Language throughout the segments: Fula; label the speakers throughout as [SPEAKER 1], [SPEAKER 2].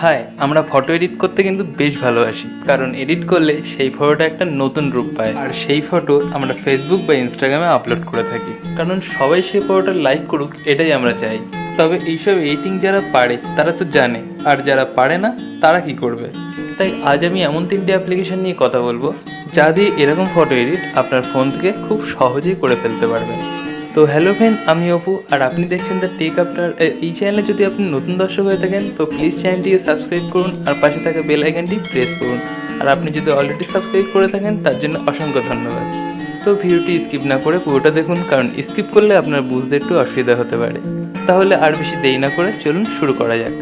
[SPEAKER 1] হাই, আমরা photo edit করতে কিন্তু বেশ ভালোবাসি, কারণ এডিট করলে সেই ফটোটা একটা নতুন রূপ পায়। আর সেই ফটো আমরা ফেসবুক বা ইনস্টাগ্রামে আপলোড করে থাকি, কারণ সবাই সেই ফটোটা লাইক করুক, এটাই আমরা চাই। তবে এইসব এডিটিং যারা পারে তারা তো জানে, আর যারা পারে না তারা কি করবে। তাই আজ আমি এমন 3টে অ্যাপ্লিকেশন নিয়ে কথা বলবো যা দিয়ে এরকম ফটো এডিট আপনার ফোন থেকে খুব সহজেই করে ফেলতে পারবেন। তো হ্যালো ফ্রেন্ড, আমি অপু, আর আপনি দেখছেন দ্য টেক আফটার। এই চ্যানেলে যদি আপনি নতুন দর্শক হয়ে থাকেন তো প্লিজ চ্যানেলটিকে সাবস্ক্রাইব করুন আর পাশে থাকা বেল আইকনটি প্রেস করুন। আর আপনি যদি অলরেডি সাবস্ক্রাইব করে থাকেন তার জন্য অসংখ্য ধন্যবাদ। তো ভিডিওটি স্কিপ না করে পুরোটা দেখুন, কারণ স্কিপ করলে আপনার বুঝতে একটু অসুবিধা হতে পারে। তাহলে আর বেশি দেরি না করে চলুন শুরু করা যাক।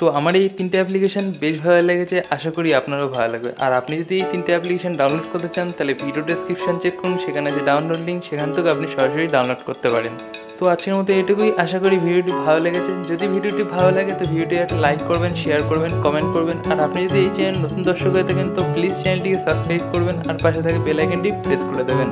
[SPEAKER 1] তো আমার এই 3টে অ্যাপ্লিকেশন বেশ ভালো লেগেছে, আশা করি আপনারও ভালো লাগবে। আর আপনি যদি এই 3টে অ্যাপ্লিকেশন ডাউনলোড করতে চান তাহলে ভিডিও ডেসক্রিপশন চেক করুন, সেখানে যে ডাউনলোড লিঙ্ক সেখান থেকে আপনি সরাসরি ডাউনলোড করতে পারেন। তো আজকের মতো এটুকুই, আশা করি ভিডিওটি ভালো লেগেছে। যদি ভিডিওটি ভালো লাগে তো ভিডিওটি একটা লাইক করবেন, শেয়ার করবেন, কমেন্ট করবেন। আর আপনি যদি এই চ্যানেল নতুন দর্শক হয়ে থাকেন তো প্লিজ চ্যানেলটিকে সাবস্ক্রাইব করবেন আর পাশে থাকা বেল আইকনটি প্রেস করে দেবেন।